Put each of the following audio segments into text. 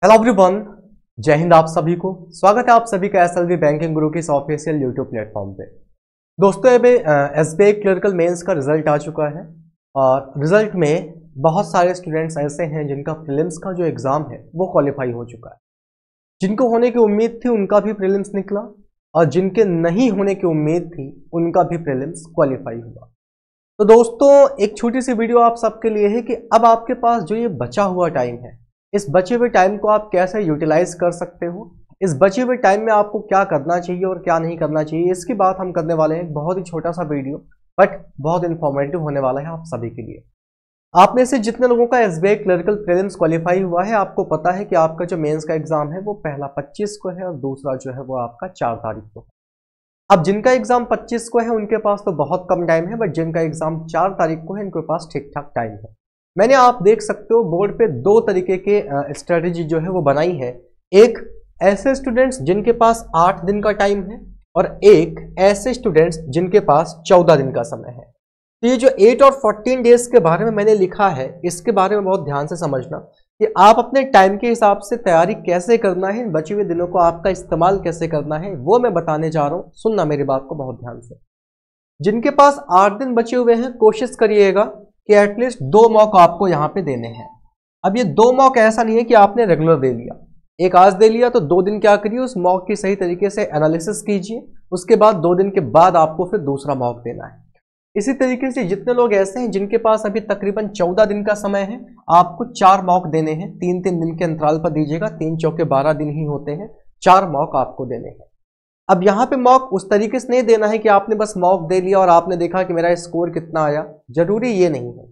Hello everyone, जय हिंद। आप सभी को स्वागत है आप सभी का एसएलवी बैंकिंग गुरु के इस ऑफिशियल यूट्यूब प्लेटफॉर्म पे। दोस्तों अभी एसबीआई क्लर्कल मेंस का रिजल्ट आ चुका है और रिजल्ट में बहुत सारे स्टूडेंट्स ऐसे हैं जिनका प्रीलिम्स का जो एग्ज़ाम है वो क्वालिफाई हो चुका है। जिनको होने की उम्मीद थी उनका भी प्रीलिम्स निकला और जिनके नहीं होने की उम्मीद थी उनका भी प्रीलिम्स क्वालिफाई हुआ। तो दोस्तों एक छोटी सी वीडियो आप सबके लिए है कि अब आपके पास जो ये बचा हुआ टाइम है, इस बचे हुए टाइम को आप कैसे यूटिलाइज कर सकते हो, इस बचे हुए टाइम में आपको क्या करना चाहिए और क्या नहीं करना चाहिए, इसकी बात हम करने वाले हैं। बहुत ही छोटा सा वीडियो बट बहुत इंफॉर्मेटिव होने वाला है आप सभी के लिए। आप में से जितने लोगों का एसबीआई क्लर्कल प्रीलिम्स क्वालिफाई हुआ है, आपको पता है कि आपका जो मेंस का एग्जाम है वो पहला 25 को है और दूसरा जो है वो आपका 4 तारीख को है। अब जिनका एग्जाम 25 को है उनके पास तो बहुत कम टाइम है, बट जिनका एग्जाम 4 तारीख को है इनके पास ठीक ठाक टाइम है। मैंने आप देख सकते हो बोर्ड पे दो तरीके के स्ट्रेटेजी जो है वो बनाई है। एक ऐसे स्टूडेंट्स जिनके पास 8 दिन का टाइम है और एक ऐसे स्टूडेंट्स जिनके पास 14 दिन का समय है। तो ये जो 8 और 14 डेज के बारे में मैंने लिखा है, इसके बारे में बहुत ध्यान से समझना कि आप अपने टाइम के हिसाब से तैयारी कैसे करना है, इन बचे हुए दिनों को आपका इस्तेमाल कैसे करना है, वो मैं बताने जा रहा हूँ। सुनना मेरी बात को बहुत ध्यान से। जिनके पास 8 दिन बचे हुए हैं, कोशिश करिएगा कि एटलीस्ट 2 मॉक आपको यहाँ पे देने हैं। अब ये 2 मॉक ऐसा नहीं है कि आपने रेगुलर दे लिया, एक आज दे लिया तो 2 दिन क्या करिए उस मॉक की सही तरीके से एनालिसिस कीजिए, उसके बाद 2 दिन के बाद आपको फिर दूसरा मॉक देना है। इसी तरीके से जितने लोग ऐसे हैं जिनके पास अभी तकरीबन 14 दिन का समय है, आपको 4 मॉक देने हैं। 3-3 दिन के अंतराल पर दीजिएगा, 3 चौके 12 दिन ही होते हैं, 4 मॉक आपको देने हैं। अब यहाँ पे मॉक उस तरीके से नहीं देना है कि आपने बस मॉक दे लिया और आपने देखा कि मेरा स्कोर कितना आया, जरूरी ये नहीं है।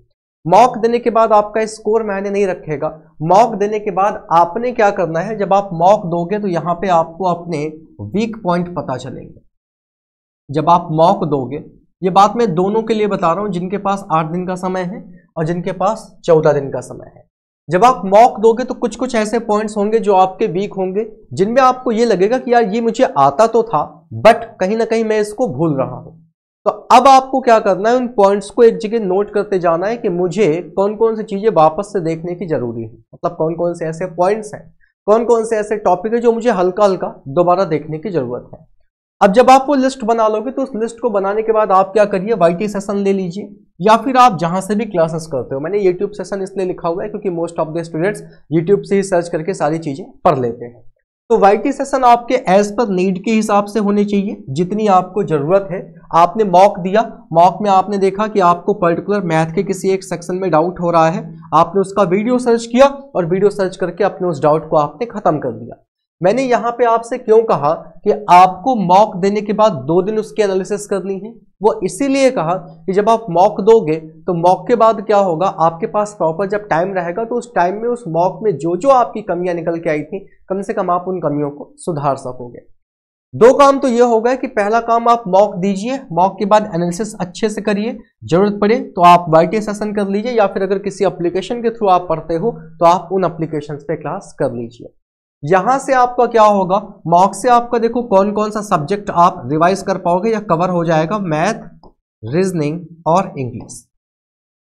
मॉक देने के बाद आपका स्कोर मायने नहीं रखेगा। मॉक देने के बाद आपने क्या करना है, जब आप मॉक दोगे तो यहाँ पे आपको अपने वीक पॉइंट पता चलेंगे। जब आप मॉक दोगे, ये बात मैं दोनों के लिए बता रहा हूँ, जिनके पास 8 दिन का समय है और जिनके पास 14 दिन का समय है। जब आप मॉक दोगे तो कुछ कुछ ऐसे पॉइंट्स होंगे जो आपके वीक होंगे, जिनमें आपको ये लगेगा कि यार ये मुझे आता तो था बट कहीं ना कहीं मैं इसको भूल रहा हूं। तो अब आपको क्या करना है, उन पॉइंट्स को एक जगह नोट करते जाना है कि मुझे कौन कौन सी चीजें वापस से देखने की जरूरी है, मतलब कौन कौन से ऐसे पॉइंट्स हैं, कौन कौन से ऐसे टॉपिक है जो मुझे हल्का हल्का दोबारा देखने की जरूरत है। अब जब आप वो लिस्ट बना लोगे तो उस लिस्ट को बनाने के बाद आप क्या करिए, वाईटी सेशन ले लीजिए या फिर आप जहां से भी क्लासेस करते हो। मैंने यूट्यूब सेशन इसलिए लिखा हुआ है क्योंकि most of the students YouTube से ही सर्च करके सारी चीजें पढ़ लेते हैं। तो वाईटी सेशन आपके एज पर नीड के हिसाब से होने चाहिए, जितनी आपको जरूरत है। आपने मॉक दिया, मॉक में आपने देखा कि आपको पर्टिकुलर मैथ के किसी एक सेक्शन में डाउट हो रहा है, आपने उसका वीडियो सर्च किया और वीडियो सर्च करके अपने उस डाउट को आपने खत्म कर दिया। मैंने यहाँ पे आपसे क्यों कहा कि आपको मॉक देने के बाद 2 दिन उसकी एनालिसिस करनी है, वो इसीलिए कहा कि जब आप मॉक दोगे तो मॉक के बाद क्या होगा, आपके पास प्रॉपर जब टाइम रहेगा तो उस टाइम में उस मॉक में जो जो आपकी कमियां निकल के आई थी, कम से कम आप उन कमियों को सुधार सकोगे। 2 काम तो ये हो गए कि पहला काम आप मॉक दीजिए, मॉक के बाद एनालिसिस अच्छे से करिए, जरूरत पड़े तो आप वाईटी सेशन कर लीजिए या फिर अगर किसी एप्लीकेशन के थ्रू आप पढ़ते हो तो आप उन एप्लीकेशन पे क्लास कर लीजिए। यहां से आपका क्या होगा, मॉक से आपका देखो कौन कौन सा सब्जेक्ट आप रिवाइज कर पाओगे या कवर हो जाएगा, मैथ, रीजनिंग और इंग्लिश।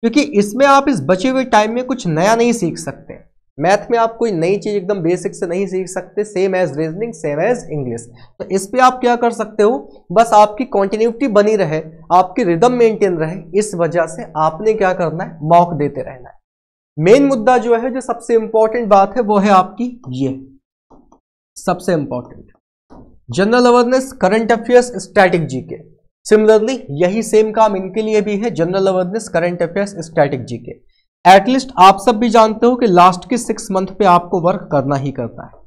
क्योंकि इसमें आप इस बचे हुए टाइम में कुछ नया नहीं सीख सकते। मैथ में आप कोई नई चीज एकदम बेसिक से नहीं सीख सकते, same as reasoning, same as English. तो इस पे आप क्या कर सकते हो, बस आपकी कंटिन्यूटी बनी रहे, आपकी रिदम मेंटेन रहे, इस वजह से आपने क्या करना है, मॉक देते रहना है। मेन मुद्दा जो है, जो सबसे इंपॉर्टेंट बात है, वो है आपकी ये सबसे important general awareness, current affairs, static GK. Similarly यही सेम काम इनके लिए भी है, general awareness, current affairs, static GK. At least आप सब भी जानते हो कि लास्ट के 6 मंथ पे आपको वर्क करना ही करना है।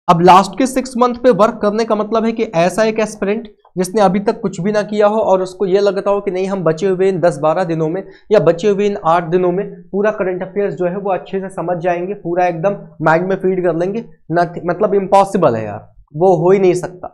अब लास्ट के 6 मंथ पे वर्क करने का मतलब है कि ऐसा एक एस्पिरेंट जिसने अभी तक कुछ भी ना किया हो और उसको ये लगता हो कि नहीं हम बचे हुए इन 10-12 दिनों में या बचे हुए इन 8 दिनों में पूरा करंट अफेयर्स जो है वो अच्छे से समझ जाएंगे, पूरा एकदम माइंड में फीड कर लेंगे, मतलब इम्पॉसिबल है यार, वो हो ही नहीं सकता।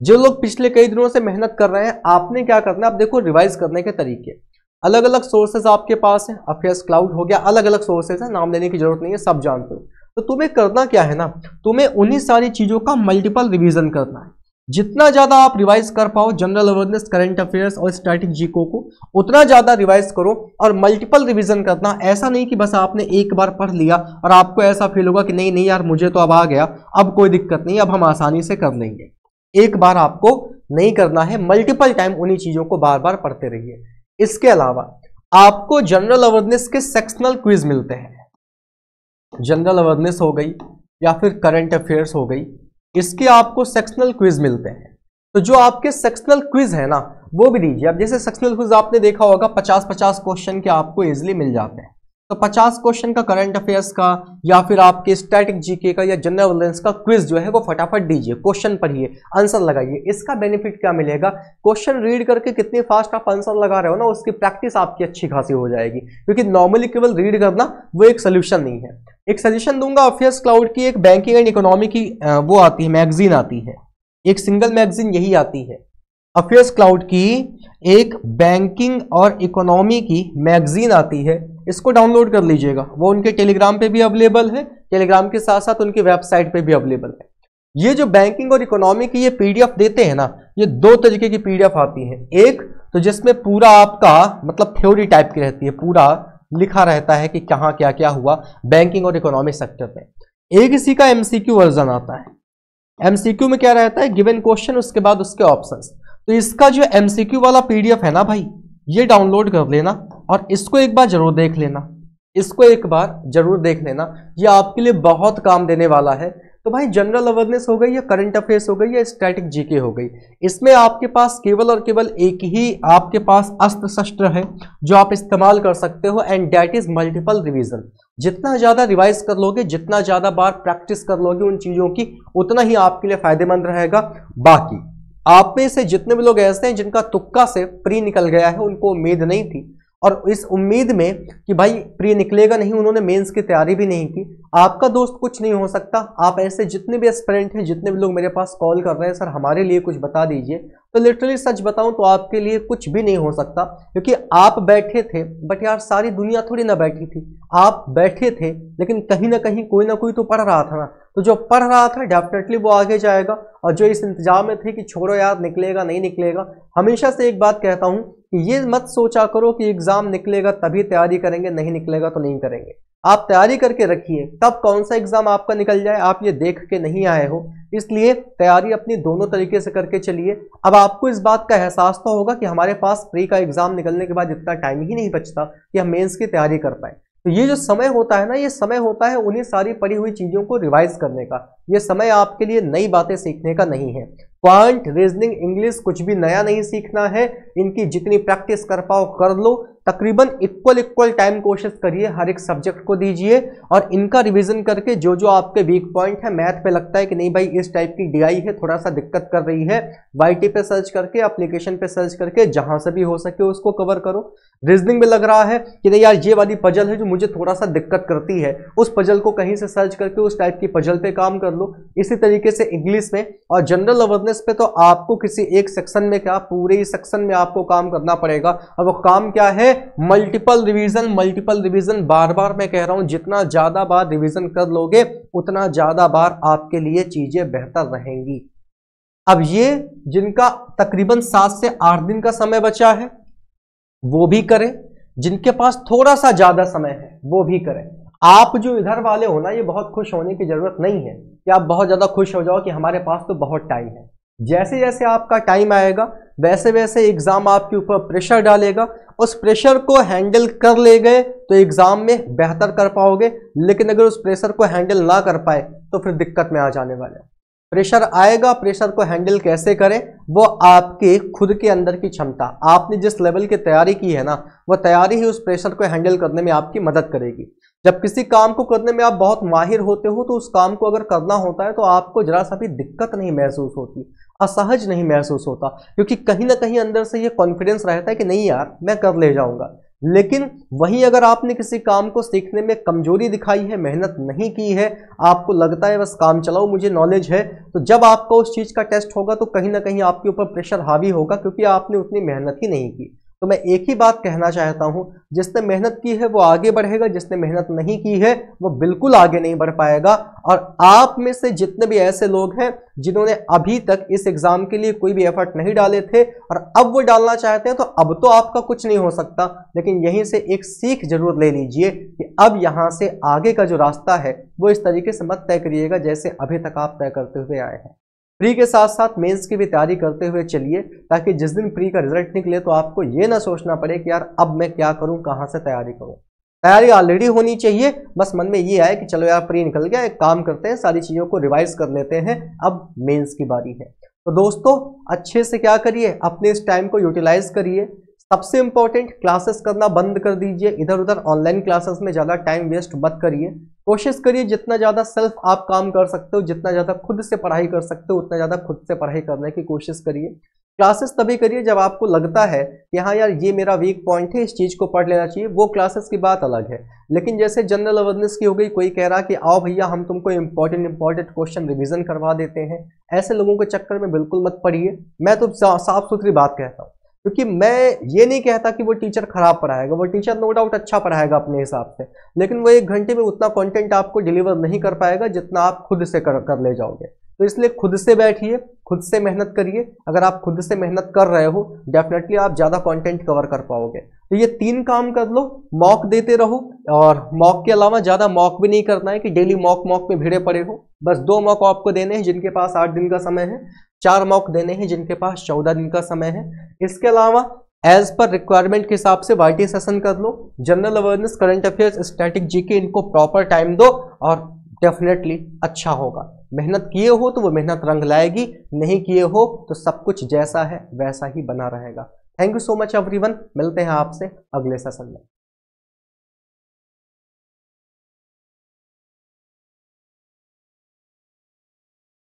जो लोग पिछले कई दिनों से मेहनत कर रहे हैं, आपने क्या करना है, आप देखो रिवाइज करने के तरीके अलग अलग सोर्सेज आपके पास है, अफेयर्स क्लाउड हो गया, अलग अलग सोर्सेज है, नाम लेने की जरूरत नहीं है, सब जानते हो। तो तुम्हें करना क्या है ना, तुम्हें उन्हीं सारी चीजों का मल्टीपल रिवीजन करना है। जितना ज्यादा आप रिवाइज कर पाओ जनरल अवेयरनेस, करंट अफेयर्स और स्टैटिक जीको को, उतना ज्यादा रिवाइज करो और मल्टीपल रिवीजन करना। ऐसा नहीं कि बस आपने एक बार पढ़ लिया और आपको ऐसा फील होगा कि नहीं नहीं यार मुझे तो अब आ गया, अब कोई दिक्कत नहीं, अब हम आसानी से कर लेंगे। एक बार आपको नहीं करना है, मल्टीपल टाइम उन्हीं चीजों को बार बार पढ़ते रहिए। इसके अलावा आपको जनरल अवेयरनेस के सेक्शनल क्विज मिलते हैं। जनरल अवेयरनेस हो गई या फिर करंट अफेयर्स हो गई, इसके आपको सेक्शनल क्विज मिलते हैं। तो जो आपके सेक्शनल क्विज है ना वो भी दीजिए। अब जैसे सेक्शनल क्विज आपने देखा होगा 50-50 क्वेश्चन के आपको इजीली मिल जाते हैं। तो 50 क्वेश्चन का करंट अफेयर्स का या फिर आपके स्टैटिक जीके का या जनरल अवेयरनेस का क्विज जो है वो फटाफट दीजिए, क्वेश्चन पढ़िए, आंसर लगाइए। इसका बेनिफिट क्या मिलेगा, क्वेश्चन रीड करके कितने फास्ट आप आंसर लगा रहे हो ना, उसकी प्रैक्टिस आपकी अच्छी खासी हो जाएगी। क्योंकि नॉर्मली केवल रीड करना वो एक सोल्यूशन नहीं है। एक सजेशन दूंगा, अफेयर्स क्लाउड की एक बैंकिंग एंड इकोनॉमी की वो आती है, मैगजीन आती है, एक सिंगल मैगजीन यही आती है। अफेयर्स क्लाउड की एक बैंकिंग और इकोनॉमी की मैगजीन आती है, इसको डाउनलोड कर लीजिएगा। वो उनके टेलीग्राम पे भी अवेलेबल है, टेलीग्राम के साथ साथ उनकी वेबसाइट पे भी अवेलेबल है। ये जो बैंकिंग और इकोनॉमी की ये पीडीएफ देते हैं ना, ये दो तरीके की पीडीएफ आती है। एक तो जिसमें पूरा आपका मतलब थ्योरी टाइप की रहती है, पूरा लिखा रहता है कि कहाँ क्या क्या हुआ बैंकिंग और इकोनॉमिक सेक्टर में। एक इसी का एमसीक्यू वर्जन आता है। एमसीक्यू में क्या रहता है, गिवन क्वेश्चन उसके बाद उसके ऑप्शंस। तो इसका जो एमसीक्यू वाला पीडीएफ है ना भाई, ये डाउनलोड कर लेना और इसको एक बार जरूर देख लेना, इसको एक बार जरूर देख लेना, ये आपके लिए बहुत काम देने वाला है। तो भाई जनरल अवेयरनेस हो गई या करंट अफेयर्स हो गई या स्टैटिक जीके हो गई, इसमें आपके पास केवल और केवल एक ही आपके पास अस्त्र शस्त्र है जो आप इस्तेमाल कर सकते हो, and that is multiple revision. जितना ज्यादा रिवाइज कर लोगे, जितना ज्यादा बार प्रैक्टिस कर लोगे उन चीजों की, उतना ही आपके लिए फायदेमंद रहेगा। बाकी आप में से जितने भी लोग ऐसे हैं जिनका तुक्का से प्री निकल गया है, उनको उम्मीद नहीं थी और इस उम्मीद में कि भाई प्री निकलेगा नहीं, उन्होंने मेंस की तैयारी भी नहीं की, आपका दोस्त कुछ नहीं हो सकता। आप ऐसे जितने भी एस्पिरेंट हैं, जितने भी लोग मेरे पास कॉल कर रहे हैं सर हमारे लिए कुछ बता दीजिए, तो लिटरली सच बताऊं तो आपके लिए कुछ भी नहीं हो सकता। क्योंकि आप बैठे थे, बट यार सारी दुनिया थोड़ी ना बैठी थी, आप बैठे थे लेकिन कहीं ना कहीं कोई ना कोई तो पढ़ रहा था ना। तो जो पढ़ रहा था डेफिनेटली वो आगे जाएगा, और जो इस इंतजाम में थे कि छोड़ो यार निकलेगा नहीं निकलेगा, हमेशा से एक बात कहता हूं कि ये मत सोचा करो कि एग्जाम निकलेगा तभी तैयारी करेंगे, नहीं निकलेगा तो नहीं करेंगे। आप तैयारी करके रखिए, तब कौन सा एग्जाम आपका निकल जाए आप ये देख के नहीं आए हो, इसलिए तैयारी अपनी दोनों तरीके से करके चलिए। अब आपको इस बात का एहसास तो होगा कि हमारे पास प्री का एग्जाम निकलने के बाद इतना टाइम ही नहीं बचता कि हम मेंस की तैयारी कर पाए। तो ये जो समय होता है ना, ये समय होता है उन्हीं सारी पढ़ी हुई चीजों को रिवाइज करने का। ये समय आपके लिए नई बातें सीखने का नहीं है। क्वांट, रीजनिंग, इंग्लिश कुछ भी नया नहीं सीखना है, इनकी जितनी प्रैक्टिस कर पाओ कर लो। तकरीबन इक्वल टाइम कोशिश करिए, हर एक सब्जेक्ट को दीजिए और इनका रिवीजन करके जो जो आपके वीक पॉइंट है, मैथ पे लगता है कि नहीं भाई इस टाइप की डीआई है थोड़ा सा दिक्कत कर रही है, वाईटी पे सर्च करके, एप्लीकेशन पे सर्च करके जहां से भी हो सके उसको कवर करो। रीजनिंग में लग रहा है कि नहीं यार ये वाली पजल है जो मुझे थोड़ा सा दिक्कत करती है, उस पजल को कहीं से सर्च करके उस टाइप की पजल पे काम कर लो। इसी तरीके से इंग्लिश में और जनरल अवेयरनेस पे तो आपको किसी एक सेक्शन में क्या, पूरे ही सेक्शन में आपको काम करना पड़ेगा। और वो काम क्या है, मल्टीपल रिवीजन। बार बार मैं कह रहा हूं जितना ज्यादा बार रिवीजन कर लोगे उतना ज्यादा बार आपके लिए चीजें बेहतर रहेंगी। अब ये जिनका तकरीबन 7 से 8 दिन का समय बचा है वो भी करें, जिनके पास थोड़ा सा ज्यादा समय है वो भी करें। आप जो इधर वाले हो ना, ये बहुत खुश होने की जरूरत नहीं है कि आप बहुत ज्यादा खुश हो जाओ कि हमारे पास तो बहुत टाइम है। जैसे जैसे आपका टाइम आएगा वैसे वैसे एग्जाम आपके ऊपर प्रेशर डालेगा, उस प्रेशर को हैंडल कर ले गए तो एग्जाम में बेहतर कर पाओगे, लेकिन अगर उस प्रेशर को हैंडल ना कर पाए तो फिर दिक्कत में आ जाने वाले हैं। प्रेशर आएगा, प्रेशर को हैंडल कैसे करें वो आपके खुद के अंदर की क्षमता, आपने जिस लेवल की तैयारी की है ना, वो तैयारी ही उस प्रेशर को हैंडल करने में आपकी मदद करेगी। जब किसी काम को करने में आप बहुत माहिर होते हो तो उस काम को अगर करना होता है तो आपको जरा सा भी दिक्कत नहीं महसूस होती, असहज नहीं महसूस होता, क्योंकि कहीं ना कहीं अंदर से ये कॉन्फिडेंस रहता है कि नहीं यार मैं कर ले जाऊंगा। लेकिन वहीं अगर आपने किसी काम को सीखने में कमजोरी दिखाई है, मेहनत नहीं की है, आपको लगता है बस काम चलाओ मुझे नॉलेज है, तो जब आपका उस चीज का टेस्ट होगा तो कहीं ना कहीं आपके ऊपर प्रेशर हावी होगा, क्योंकि आपने उतनी मेहनत ही नहीं की। तो मैं एक ही बात कहना चाहता हूं, जिसने मेहनत की है वो आगे बढ़ेगा, जिसने मेहनत नहीं की है वो बिल्कुल आगे नहीं बढ़ पाएगा। और आप में से जितने भी ऐसे लोग हैं जिन्होंने अभी तक इस एग्जाम के लिए कोई भी एफर्ट नहीं डाले थे और अब वो डालना चाहते हैं, तो अब तो आपका कुछ नहीं हो सकता, लेकिन यहीं से एक सीख जरूर ले लीजिए कि अब यहां से आगे का जो रास्ता है वो इस तरीके से मत तय करिएगा जैसे अभी तक आप तय करते हुए आए हैं। प्री के साथ साथ मेंस की भी तैयारी करते हुए चलिए, ताकि जिस दिन प्री का रिजल्ट निकले तो आपको ये ना सोचना पड़े कि यार अब मैं क्या करूं, कहां से तैयारी करूं। तैयारी ऑलरेडी होनी चाहिए, बस मन में ये आए कि चलो यार प्री निकल गया, एक काम करते हैं, सारी चीजों को रिवाइज कर लेते हैं, अब मेंस की बारी है। तो दोस्तों अच्छे से क्या करिए, अपने इस टाइम को यूटिलाइज करिए। सबसे इंपॉर्टेंट, क्लासेस करना बंद कर दीजिए, इधर उधर ऑनलाइन क्लासेस में ज़्यादा टाइम वेस्ट मत करिए। कोशिश करिए जितना ज़्यादा सेल्फ आप काम कर सकते हो, जितना ज़्यादा खुद से पढ़ाई कर सकते हो, उतना ज़्यादा खुद से पढ़ाई करने की कोशिश करिए। क्लासेस तभी करिए जब आपको लगता है कि हाँ यार ये मेरा वीक पॉइंट है, इस चीज़ को पढ़ लेना चाहिए, वो क्लासेस की बात अलग है। लेकिन जैसे जनरल अवेयरनेस की हो गई, कोई कह रहा कि आओ भैया हम तुमको इंपॉर्टेंट क्वेश्चन रिवीजन करवा देते हैं, ऐसे लोगों के चक्कर में बिल्कुल मत पड़िए। मैं तो साफ सुथरी बात कहता हूँ, क्योंकि मैं ये नहीं कहता कि वो टीचर खराब पढ़ाएगा, वो टीचर नो डाउट अच्छा पढ़ाएगा अपने हिसाब से, लेकिन वो 1 घंटे में उतना कंटेंट आपको डिलीवर नहीं कर पाएगा जितना आप खुद से कर ले जाओगे। तो इसलिए खुद से बैठिए, खुद से मेहनत करिए। अगर आप खुद से मेहनत कर रहे हो डेफिनेटली आप ज़्यादा कंटेंट कवर कर पाओगे। तो ये 3 काम कर लो, मॉक देते रहो, और मॉक के अलावा ज़्यादा मॉक भी नहीं करना है कि डेली मॉक में भिड़े पड़े हो। बस 2 मॉक आपको देने हैं जिनके पास 8 दिन का समय है, 4 मॉक देने हैं जिनके पास 14 दिन का समय है। इसके अलावा एज पर रिक्वायरमेंट के हिसाब से वाईटी सेशन कर लो, general awareness, current affairs, static GK, इनको प्रॉपर टाइम दो और डेफिनेटली अच्छा होगा। मेहनत किए हो तो वो मेहनत रंग लाएगी, नहीं किए हो तो सब कुछ जैसा है वैसा ही बना रहेगा। Thank you so much everyone, मिलते हैं आपसे अगले सेशन में।